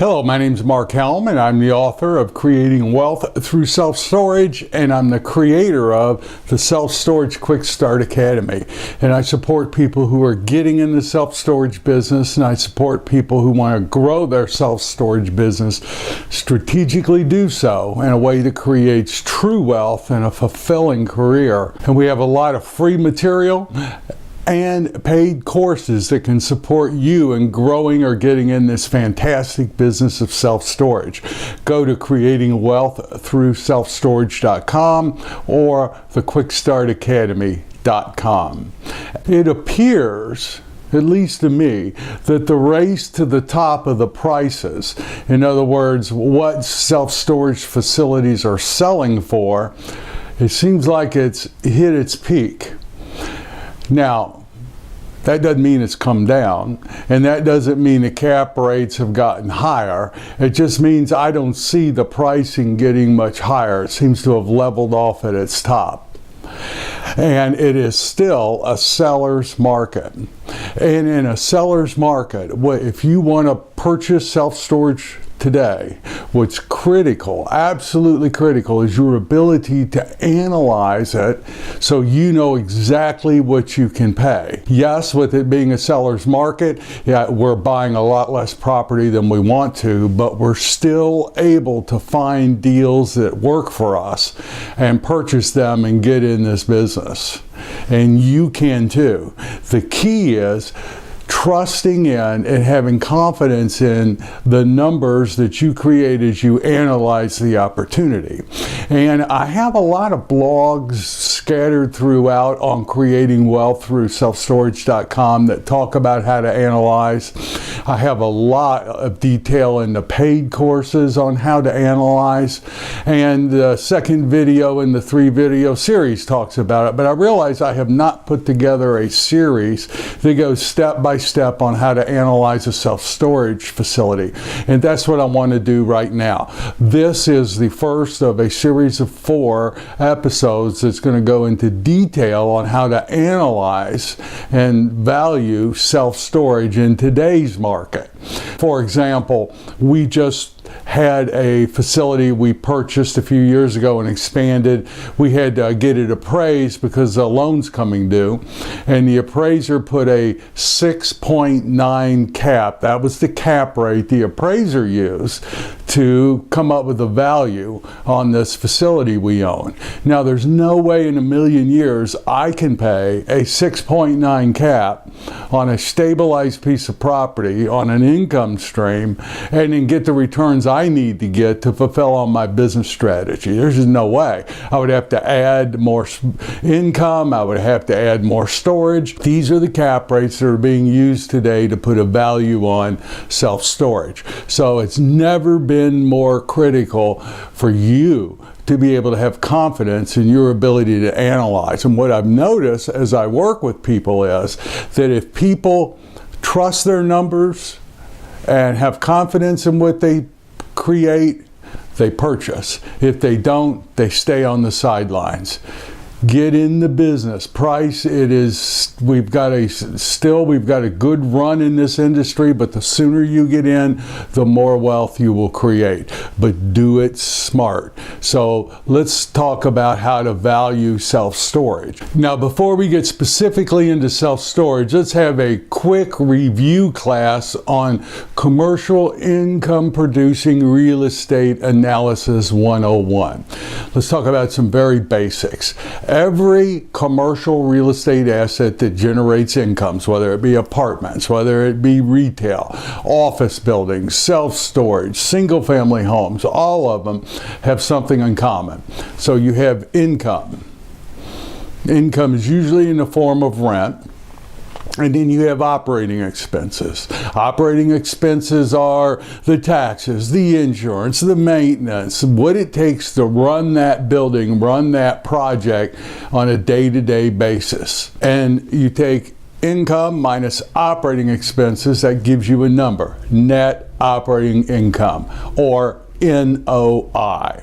Hello, my name is Mark Helm, and I'm the author of Creating Wealth Through Self-Storage, and I'm the creator of the Self-Storage Quick Start Academy. And I support people who are getting in the self-storage business, and I support people who want to grow their self-storage business, strategically do so in a way that creates true wealth and a fulfilling career. And we have a lot of free material and paid courses that can support you in growing or getting in this fantastic business of self-storage. Go to creatingwealththroughselfstorage.com or thequickstartacademy.com. It appears, at least to me, that the race to the top of the prices, in other words, what self-storage facilities are selling for, it seems like it's hit its peak. Now, that doesn't mean it's come down, and that doesn't mean the cap rates have gotten higher. It just means I don't see the pricing getting much higher. It seems to have leveled off at its top. And it is still a seller's market. And in a seller's market, if you want to purchase self-storage today, what's critical, absolutely critical, is your ability to analyze it so you know exactly what you can pay. Yes, with it being a seller's market, yeah, we're buying a lot less property than we want to, but we're still able to find deals that work for us and purchase them and get in this business. And you can too. The key is trusting in and having confidence in the numbers that you create as you analyze the opportunity. And I have a lot of blogs scattered throughout on creating wealth through selfstorage.com that talk about how to analyze. I have a lot of detail in the paid courses on how to analyze, and the second video in the 3-video series talks about it. But I realize I have not put together a series that goes step by step on how to analyze a self-storage facility, and that's what I want to do right now. This is the first of a series of 4 episodes that's going to go into detail on how to analyze and value self-storage in today's market. For example, we just had a facility we purchased a few years ago and expanded. We had to get it appraised because the loan's coming due, and the appraiser put a 6.9 cap. That was the cap rate the appraiser used to come up with a value on this facility we own. Now, there's no way in a million years I can pay a 6.9 cap on a stabilized piece of property on an income stream and then get the returns I need to get to fulfill on my business strategy. There's just no way. I would have to add more income. I would have to add more storage. These are the cap rates that are being used today to put a value on self-storage. So it's never been more critical for you to be able to have confidence in your ability to analyze. And what I've noticed as I work with people is that if people trust their numbers and have confidence in what they create, they purchase. If they don't, they stay on the sidelines. Get in the business. Price, we've got a good run in this industry, but the sooner you get in, the more wealth you will create. But do it smart. So let's talk about how to value self-storage. Now, before we get specifically into self-storage, let's have a quick review class on commercial income producing real estate analysis 101. Let's talk about some very basics. Every commercial real estate asset that generates incomes, whether it be apartments, whether it be retail, office buildings, self-storage, single-family homes, all of them have something in common. So you have income. Income is usually in the form of rent. And then you have operating expenses. Operating expenses are the taxes, the insurance, the maintenance, what it takes to run that building, run that project on a day-to-day basis. And you take income minus operating expenses, that gives you a number, net operating income, or NOI.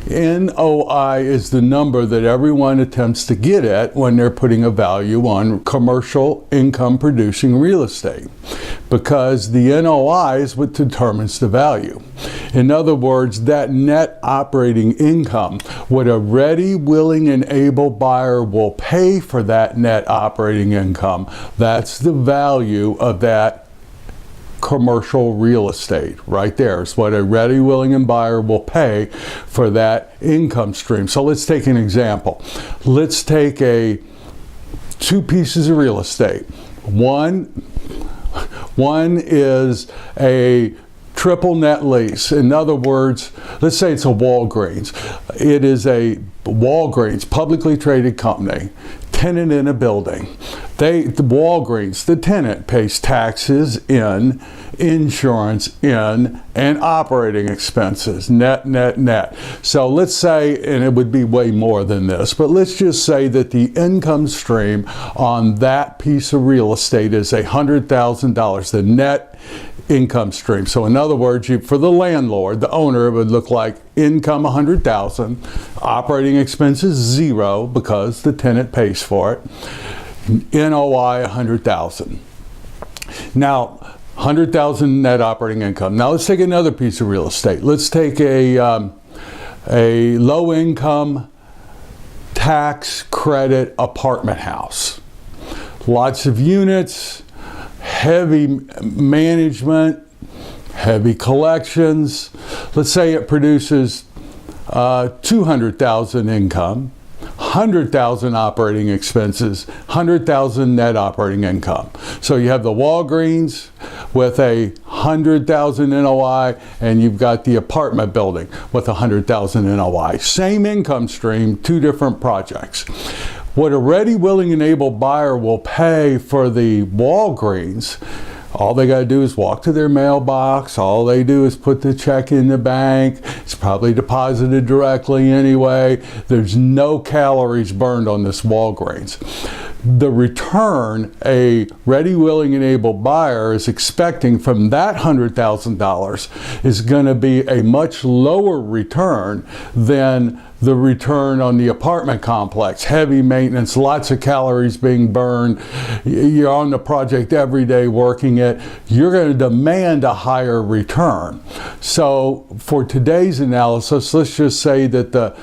NOI is the number that everyone attempts to get at when they're putting a value on commercial income producing real estate, because the NOI is what determines the value. In other words, that net operating income, what a ready, willing, and able buyer will pay for that net operating income, that's the value of that commercial real estate right there. It's what a ready, willing, and buyer will pay for that income stream. So let's take an example. Let's take two pieces of real estate. One is a triple net lease. In other words, let's say it's a Walgreens. It is a Walgreens, publicly traded company, tenant in a building. The Walgreens, the tenant, pays taxes in, insurance in, and operating expenses, net, net, net. So let's say, and it would be way more than this, but let's just say that the income stream on that piece of real estate is $100,000, the net income stream. So in other words, for the landlord, the owner, it would look like income $100,000, operating expenses $0 because the tenant pays for it, NOI $100,000. Now, $100,000 net operating income. Now let's take another piece of real estate. Let's take a low income tax credit apartment house. Lots of units, heavy management, heavy collections. Let's say it produces $200,000 income, $100,000 operating expenses, $100,000 net operating income. So you have the Walgreens with a $100,000 NOI, and you've got the apartment building with $100,000 NOI. Same income stream, two different projects. What a ready, willing, and able buyer will pay for the Walgreens, all they got to do is walk to their mailbox. All they do is put the check in the bank. It's probably deposited directly anyway. There's no calories burned on this Walgreens. The return a ready, willing, and able buyer is expecting from that $100,000 is going to be a much lower return than the return on the apartment complex. Heavy maintenance, lots of calories being burned. You're on the project every day working it. You're going to demand a higher return. So for today's analysis, let's just say that the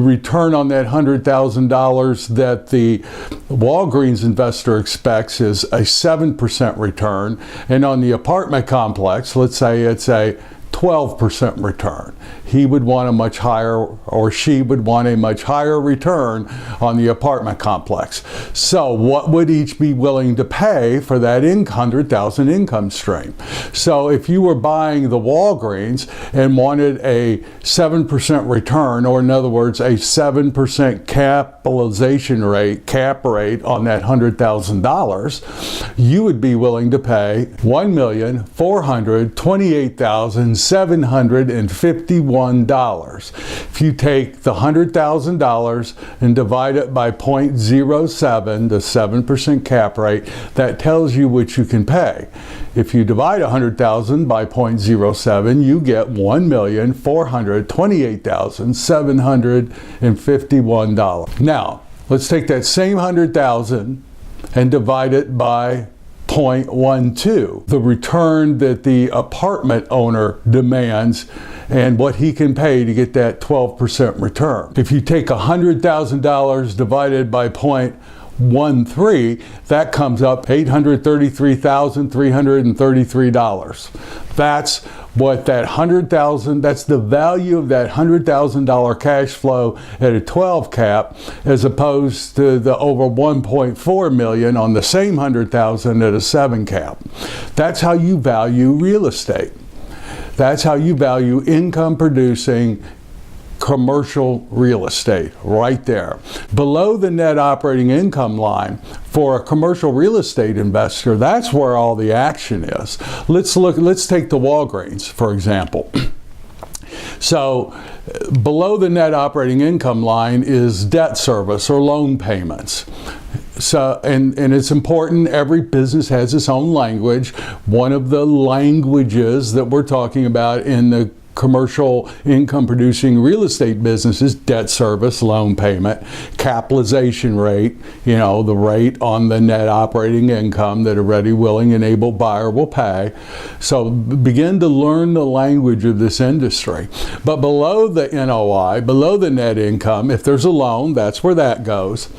return on that $100,000 that the Walgreens investor expects is a 7% return. And on the apartment complex, let's say it's a 12% return. He would want a much higher, or she would want a much higher return on the apartment complex. So what would each be willing to pay for that $100,000 income stream? So if you were buying the Walgreens and wanted a 7% return, or in other words, a 7% capitalization rate, cap rate on that $100,000, you would be willing to pay $1,428,751. If you take the $100,000 and divide it by 0.07, the 7% cap rate, that tells you what you can pay. If you divide $100,000 by 0.07, you get $1,428,751. Now, let's take that same $100,000 and divide it by 0.12, the return that the apartment owner demands and what he can pay to get that 12% return. If you take $100,000 divided by 0.13, that comes up $833,333. That's what that $100,000, that's the value of that $100,000 cash flow at a 12 cap, as opposed to the over 1.4 million on the same $100,000 at a 7 cap. That's how you value real estate. That's how you value income producing commercial real estate, right there. Below the net operating income line for a commercial real estate investor, that's where all the action is. Let's take the Walgreens, for example. So below the net operating income line is debt service or loan payments. So, and it's important, every business has its own language. One of the languages that we're talking about in the commercial income producing real estate businesses: debt service, loan payment, capitalization rate, the rate on the net operating income that a ready, willing, and able buyer will pay. So begin to learn the language of this industry. But below the NOI, below the net income, if there's a loan, that's where that goes.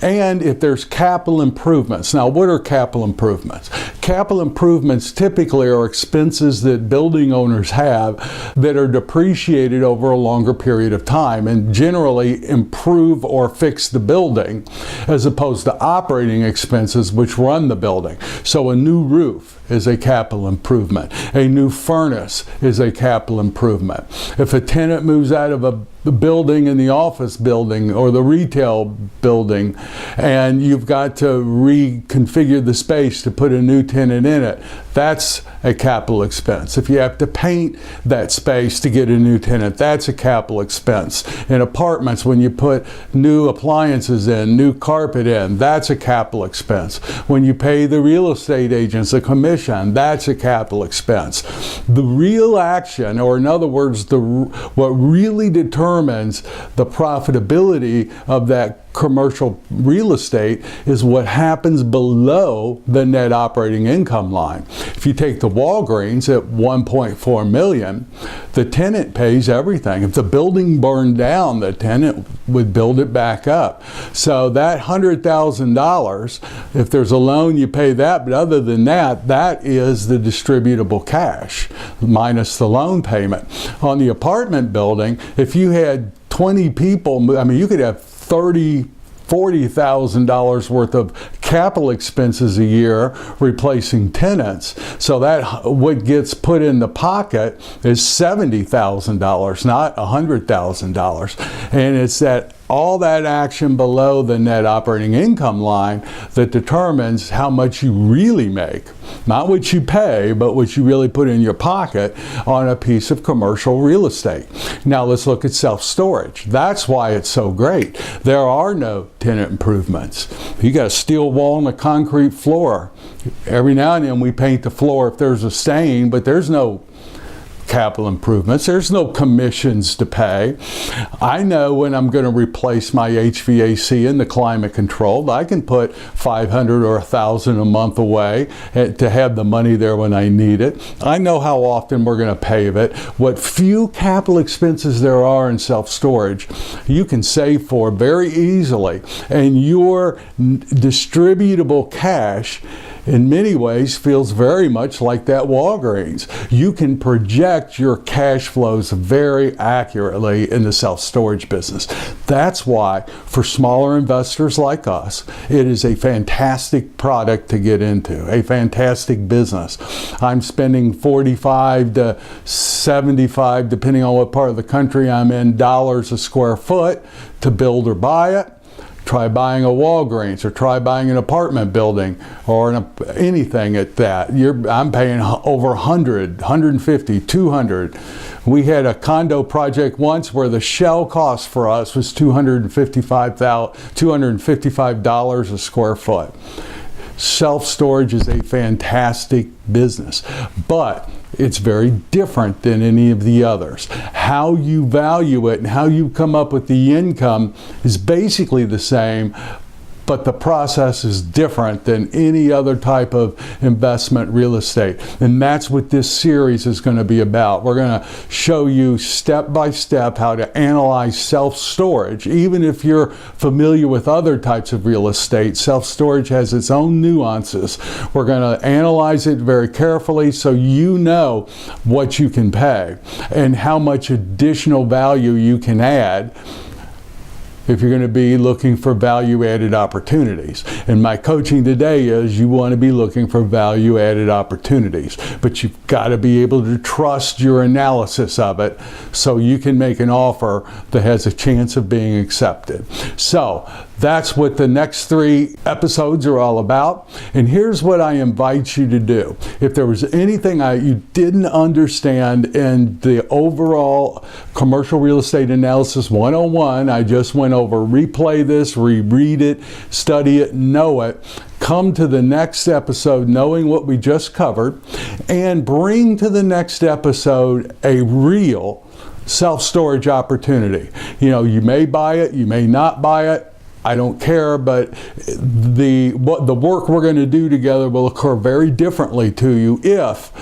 And if there's capital improvements. Now, what are capital improvements? Capital improvements typically are expenses that building owners have that are depreciated over a longer period of time and generally improve or fix the building, as opposed to operating expenses which run the building. So a new roof is a capital improvement. A new furnace is a capital improvement. If a tenant moves out of a building in the office building or the retail building and you've got to reconfigure the space to put a new tenant in it, that's a capital expense. If you have to paint that space to get a new tenant, that's a capital expense. In apartments, when you put new appliances in, new carpet in, that's a capital expense. When you pay the real estate agents a commission, that's a capital expense. The real action, or in other words, what really determines the profitability of that commercial real estate is what happens below the net operating income line. If you take the Walgreens at $1.4 million, the tenant pays everything. If the building burned down, the tenant would build it back up. So that $100,000, if there's a loan, you pay that, but other than that, that is the distributable cash minus the loan payment. On the apartment building, if you had 20 people, you could have $40,000 worth of capital expenses a year replacing tenants. So that what gets put in the pocket is $70,000, not $100,000. And it's that all that action below the net operating income line that determines how much you really make. Not what you pay, but what you really put in your pocket on a piece of commercial real estate. Now let's look at self-storage. That's why it's so great. There are no tenant improvements. You got a steel wall and a concrete floor. Every now and then we paint the floor if there's a stain, but there's no capital improvements. There's no commissions to pay. I know when I'm going to replace my HVAC and the climate control, I can put $500 or $1,000 a month away to have the money there when I need it. I know how often we're going to pave it. What few capital expenses there are in self-storage, you can save for very easily. And your distributable cash in many ways feels very much like that Walgreens. You can project your cash flows very accurately in the self-storage business. That's why, for smaller investors like us, it is a fantastic product to get into, a fantastic business. I'm spending $45 to $75, depending on what part of the country I'm in, dollars a square foot to build or buy it. Try buying a Walgreens, or try buying an apartment building, or anything at that. I'm paying over 100, 150, 200. We had a condo project once where the shell cost for us was $255 a square foot. Self-storage is a fantastic business, but it's very different than any of the others. How you value it and how you come up with the income is basically the same, but the process is different than any other type of investment real estate. And that's what this series is going to be about. We're going to show you step by step how to analyze self-storage. Even if you're familiar with other types of real estate, self-storage has its own nuances. We're going to analyze it very carefully so you know what you can pay and how much additional value you can add if you're going to be looking for value-added opportunities. And my coaching today is you want to be looking for value-added opportunities, but you've got to be able to trust your analysis of it so you can make an offer that has a chance of being accepted. So that's what the next 3 episodes are all about. And here's what I invite you to do. If there was anything you didn't understand in the overall commercial real estate analysis 101 I just went went over, replay this, reread it, study it, know it. Come to the next episode knowing what we just covered, and bring to the next episode a real self-storage opportunity. You know, you may buy it, you may not buy it. I don't care, but the work we're going to do together will occur very differently to you if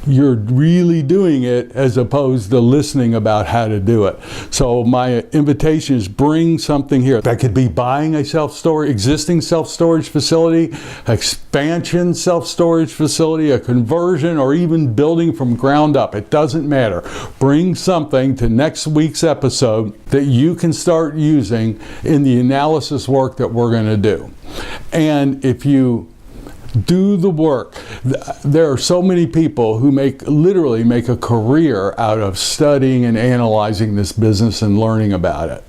you're really doing it as opposed to listening about how to do it. So my invitation is bring something here. That could be buying a existing self-storage facility, expansion self-storage facility, a conversion, or even building from ground up. It doesn't matter. Bring something to next week's episode that you can start using in the analysis work that we're going to do. And if you do the work. There are so many people who literally make a career out of studying and analyzing this business and learning about it.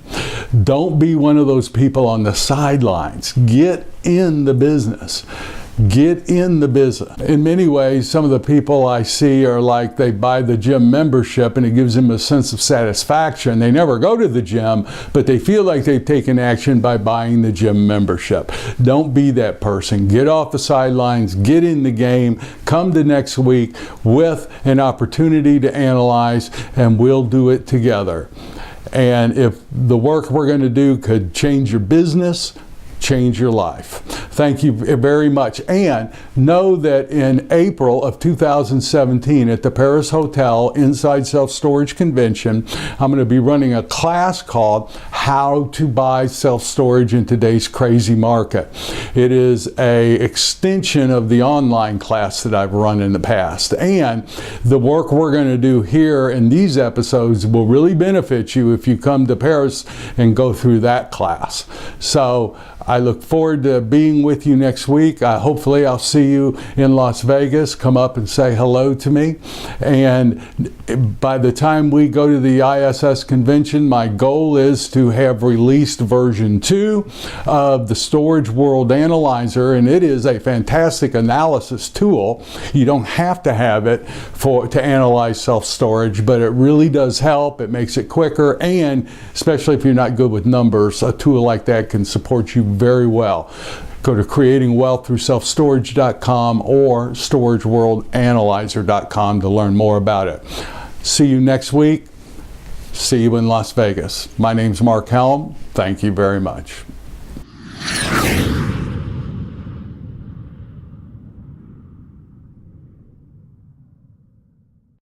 Don't be one of those people on the sidelines. Get in the business. Get in the business. In many ways, some of the people I see are like they buy the gym membership and it gives them a sense of satisfaction. They never go to the gym, but they feel like they've taken action by buying the gym membership. Don't be that person. Get off the sidelines, get in the game, come to next week with an opportunity to analyze, and we'll do it together. And if the work we're going to do could change your business, change your life. Thank you very much. And know that in April of 2017 at the Paris Hotel Inside Self-Storage Convention, I'm going to be running a class called How to Buy Self-Storage in Today's Crazy Market. It is an extension of the online class that I've run in the past. And the work we're going to do here in these episodes will really benefit you if you come to Paris and go through that class. So I look forward to being with you next week. Hopefully I'll see you in Las Vegas. Come up and say hello to me. And by the time we go to the ISS convention, my goal is to have released version 2 of the Storage World Analyzer, and it is a fantastic analysis tool. You don't have to have it to analyze self-storage, but it really does help. It makes it quicker, and especially if you're not good with numbers, a tool like that can support you very well. Go to creatingwealththroughselfstorage.com or storageworldanalyzer.com to learn more about it. See you next week. See you in Las Vegas. My name's Mark Helm. Thank you very much.